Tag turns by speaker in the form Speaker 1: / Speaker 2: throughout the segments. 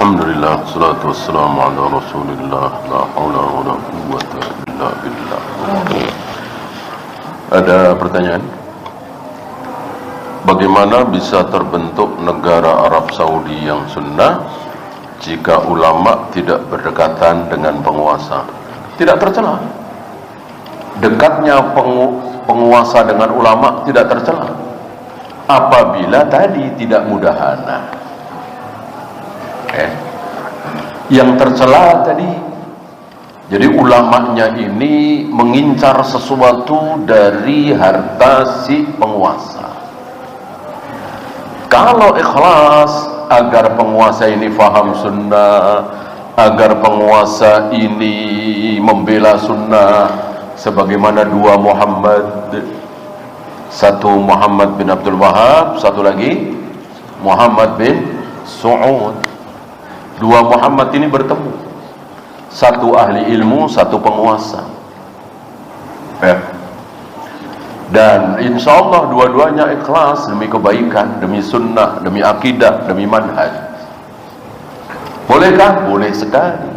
Speaker 1: Alhamdulillah, salatu wassalamu ala rasulillah, la hawla wa la quwwata illa billah. Ada pertanyaan? Bagaimana bisa terbentuk negara Arab Saudi yang sunnah jika ulama tidak berdekatan dengan penguasa? Tidak tercela. Dekatnya penguasa dengan ulama tidak tercela apabila tadi tidak mudahana. Yang tercela tadi, jadi ulamanya ini mengincar sesuatu dari harta si penguasa. Kalau ikhlas agar penguasa ini faham sunnah, agar penguasa ini membela sunnah, sebagaimana dua Muhammad, satu Muhammad bin Abdul Wahab, satu lagi Muhammad bin Saud. Dua Muhammad ini bertemu, satu ahli ilmu, satu penguasa, dan insya Allah dua-duanya ikhlas demi kebaikan, demi sunnah, demi akidah, demi manhaj. Bolehkah? Boleh sekali.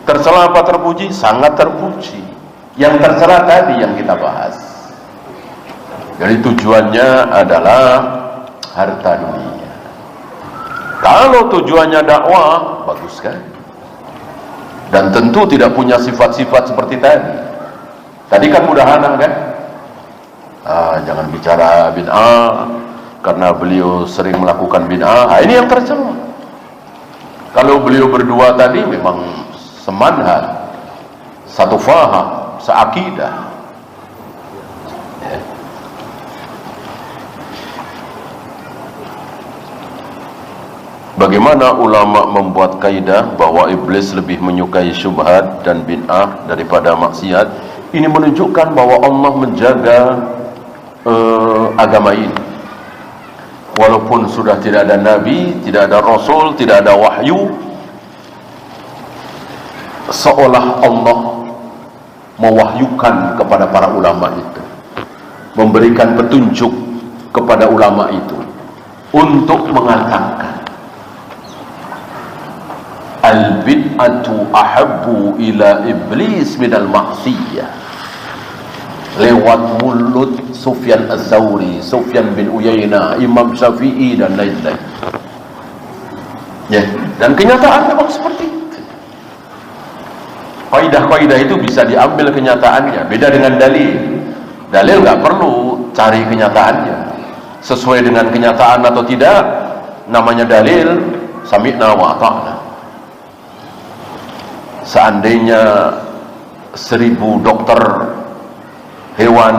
Speaker 1: Tercela apa terpuji? Sangat terpuji. Yang tercela tadi yang kita bahas, jadi tujuannya adalah harta dunia. Kalau tujuannya dakwah, bagus kan? Dan tentu tidak punya sifat-sifat seperti tadi. Tadi kan mudahan kan? Jangan bicara bid'ah karena beliau sering melakukan bid'ah. Ini yang tercela. Kalau beliau berdua tadi memang semanhaj, satu faham, seakidah. Bagaimana ulama membuat kaidah bahwa iblis lebih menyukai syubhat dan bid'ah daripada maksiat? Ini menunjukkan bahwa Allah menjaga agama ini. Walaupun sudah tidak ada nabi, tidak ada rasul, tidak ada wahyu, seolah Allah mewahyukan kepada para ulama itu, memberikan petunjuk kepada ulama itu untuk mengatakan al-bid'atu ahabbu ila iblis minal ma'siyah, lewat mulut Sufyan Az-Zawri, Sufyan bin Uyainah, Imam Syafi'i dan lain-lain. Dan kenyataan memang seperti itu. Kaidah-kaidah itu bisa diambil kenyataannya, beda dengan dalil. Dalil nggak perlu cari kenyataannya, sesuai dengan kenyataan atau tidak, namanya dalil, sami'na wa ata'na. Seandainya 1000 dokter hewan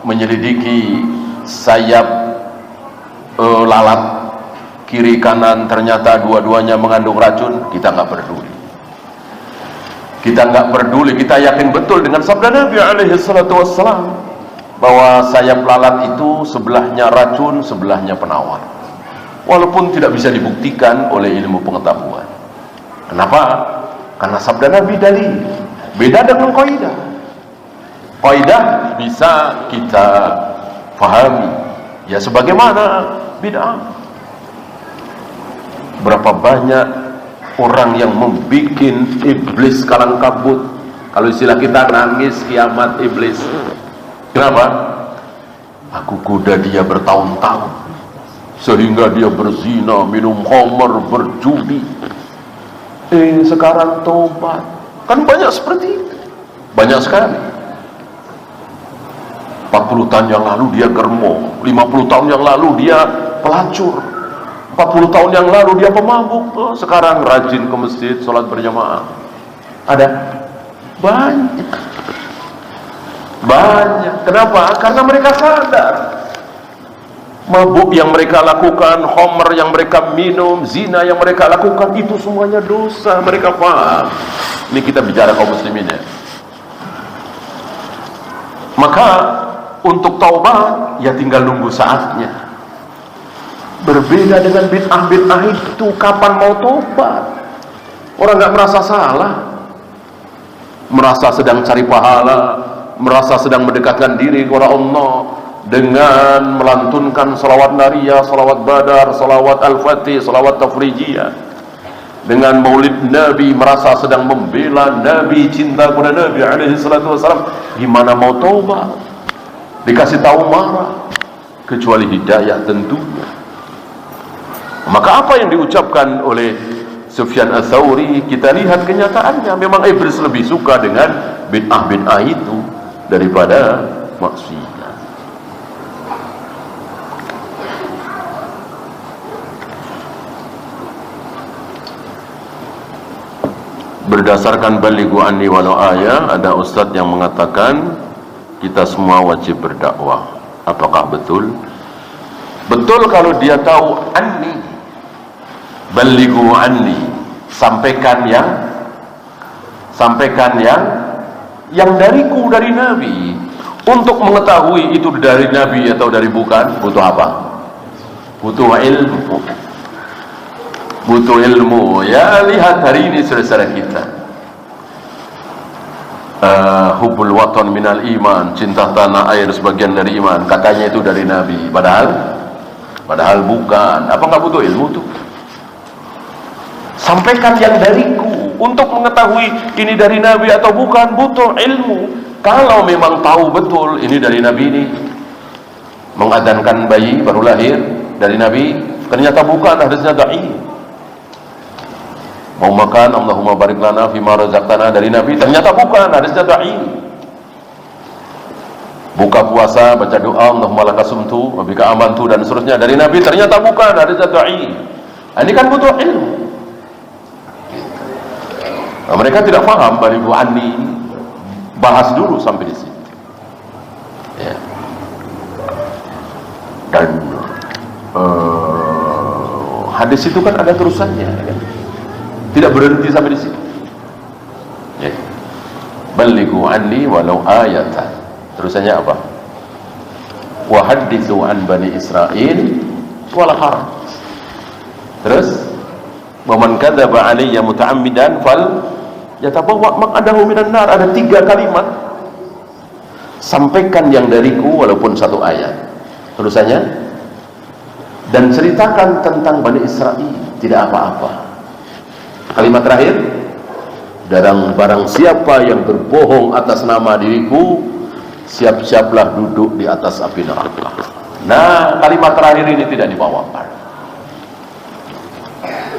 Speaker 1: menyelidiki sayap lalat kiri kanan, ternyata dua-duanya mengandung racun, kita nggak peduli. Kita nggak peduli, kita yakin betul dengan sabda Nabi alaihi salatu wassalam bahwa sayap lalat itu sebelahnya racun, sebelahnya penawar, walaupun tidak bisa dibuktikan oleh ilmu pengetahuan. Kenapa? Karena sabda Nabi dalil. Beda dengan kaidah. Kaidah bisa kita fahami, ya sebagaimana bid'ah. Berapa banyak orang yang membuat iblis kalang kabut. Kalau istilah kita, nangis kiamat iblis. Kenapa? Aku goda dia bertahun-tahun sehingga dia berzina, minum khamar, berjudi. Sekarang tobat. Kan banyak seperti itu, banyak sekali. 40 tahun yang lalu dia germo, 50 tahun yang lalu dia pelacur, 40 tahun yang lalu dia pemabuk, sekarang rajin ke masjid, sholat berjamaah. Ada banyak. Kenapa? Karena mereka sadar mabuk yang mereka lakukan, khamr yang mereka minum, zina yang mereka lakukan, itu semuanya dosa. Mereka paham. Ini kita bicara kaum muslimin ya. Maka untuk taubat ya tinggal nunggu saatnya. Berbeda dengan bid'ah itu, kapan mau taubat? Orang nggak merasa salah, merasa sedang cari pahala, merasa sedang mendekatkan diri kepada Allah dengan melantunkan salawat nariyah, salawat badar, salawat al-fatih, salawat tafrijiyah. dengan maulid Nabi, merasa sedang membela Nabi, cinta kepada Nabi alaihi salatu wassalam, gimana mau taubat? Dikasih tahu marah, kecuali hidayah tentunya. Maka apa yang diucapkan oleh Sufyan Ats-Tsauri, kita lihat kenyataannya, memang iblis lebih suka dengan bid'ah-bid'ah itu daripada maksiat. Berdasarkan balighu anni walau ayah, ada ustadz yang mengatakan kita semua wajib berdakwah. Apakah betul? Betul kalau dia tahu anni, balighu anni, sampaikan yang dariku, dari Nabi. Untuk mengetahui itu dari Nabi atau dari bukan, butuh apa? Butuh ilmu. Butuh ilmu. Ya, lihat hari ini saudara kita, hubbul watan minal iman, cinta tanah air sebagian dari iman, katanya itu dari Nabi, padahal bukan. Apa nggak butuh ilmu tuh? Sampaikan yang dariku. Untuk mengetahui ini dari Nabi atau bukan, butuh ilmu. Kalau memang tahu betul ini dari Nabi, ini mengadhankan bayi baru lahir dari Nabi, ternyata bukan, hadisnya dhaif. Mau makan, Allahumma barik lana fima razaqtana, dari Nabi, ternyata bukan, hadisnya dhaif. Buka puasa, baca doa Allahumma laka sumtu wa bika amantu dan seterusnya, dari Nabi, ternyata bukan, hadisnya dhaif. Ini kan butuh ilmu. Nah, mereka tidak paham balighu anni. Bahas dulu sampai di situ. Ya. Dan hadis itu kan ada terusannya, kan? Tidak berhenti sampai di situ. Ya. Balighu anni walau ayatan. Terusannya apa? Wa hadithu an bani Israil wala haraj. Terus, wa man kadzaba alayya muta'ammidan fal yatabawwa maq'adahu minan nar. Ada 3 kalimat. Sampaikan yang dariku walaupun 1 ayat. Terusannya, dan ceritakan tentang Bani Israel, tidak apa-apa. Kalimat terakhir, dan barang siapa yang berbohong atas nama diriku, siap-siaplah duduk di atas api neraka. Nah, kalimat terakhir ini tidak dibawakan.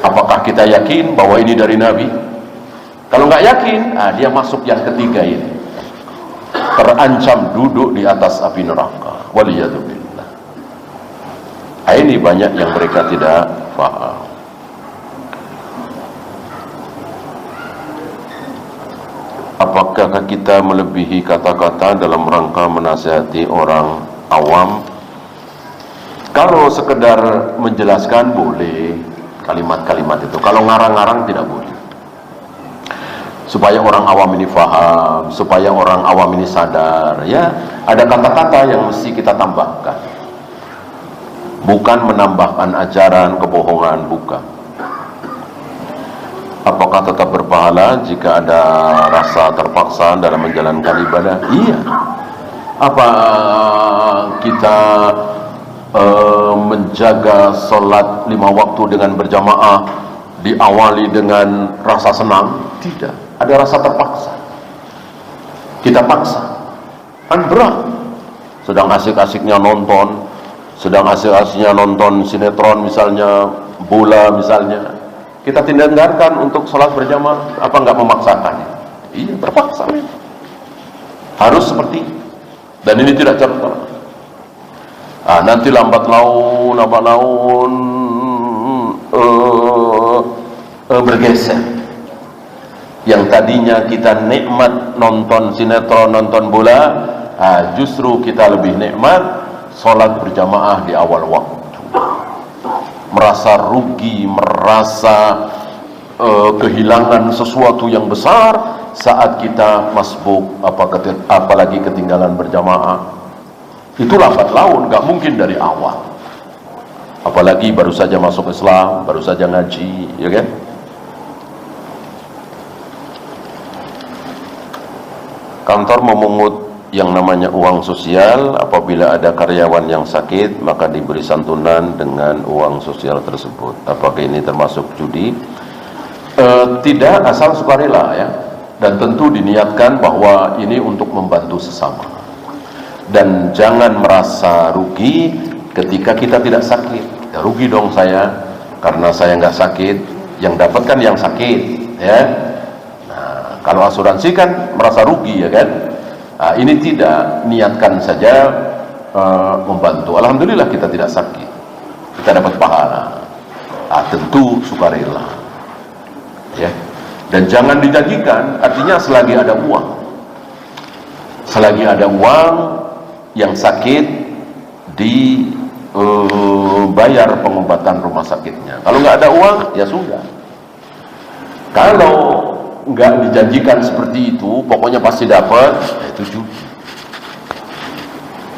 Speaker 1: Apakah kita yakin bahwa ini dari Nabi? Kalau nggak yakin, dia masuk yang ketiga ini, terancam duduk di atas api neraka. Waliyadzubillah. Ini banyak yang mereka tidak paham. Apakah kita melebihi kata-kata dalam rangka menasihati orang awam? Kalau sekedar menjelaskan boleh kalimat-kalimat itu. Kalau ngarang-ngarang tidak boleh. Supaya orang awam ini paham, supaya orang awam ini sadar, ya, ada kata-kata yang mesti kita tambahkan. Bukan menambahkan ajaran kebohongan, bukan. Apakah tetap berpahala jika ada rasa terpaksa dalam menjalankan ibadah? Iya. Apa kita menjaga sholat 5 waktu dengan berjamaah diawali dengan rasa senang? Tidak. Ada rasa terpaksa. Kita paksa. Kan berat. Sedang asik-asiknya nonton, sedang asik-asiknya nonton sinetron misalnya, bola misalnya, kita tindakan untuk sholat berjamaah, apa nggak memaksakan? Iya, terpaksa memang. Harus seperti itu. Dan ini tidak contoh. Nanti lambat laun bergeser. Yang tadinya kita nikmat nonton sinetron, nonton bola, justru kita lebih nikmat sholat berjamaah di awal waktu. Merasa rugi, merasa kehilangan sesuatu yang besar saat kita masbuk, apalagi ketinggalan berjamaah. Itu lambat laun, gak mungkin dari awal. Apalagi baru saja masuk Islam, baru saja ngaji, ya kan? Kantor memungut yang namanya uang sosial. Apabila ada karyawan yang sakit, maka diberi santunan dengan uang sosial tersebut. Apakah ini termasuk judi? Tidak asal sukarela ya, dan tentu diniatkan bahwa ini untuk membantu sesama, dan jangan merasa rugi ketika kita tidak sakit. Ya, rugi dong saya karena saya nggak sakit, yang dapat kan yang sakit ya. Nah, kalau asuransi kan merasa rugi ya kan. Nah, ini tidak, niatkan saja membantu. Alhamdulillah kita tidak sakit, kita dapat pahala. Tentu sukarela ya. Dan jangan dijanjikan, artinya selagi ada uang yang sakit dibayar pengobatan rumah sakitnya. Kalau nggak ada uang ya sudah. Kalau nggak dijanjikan seperti itu, pokoknya pasti dapat, itu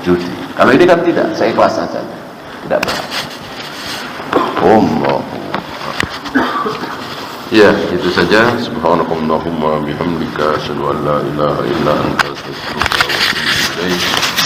Speaker 1: judi. Kalau ini kan tidak, saya ikhlas saja, tidak berat. Ya, itu saja. Subhanakallahumma bihamdika asyhadu an la ilaha illa anta astaghfiruka wa atubu ilaik.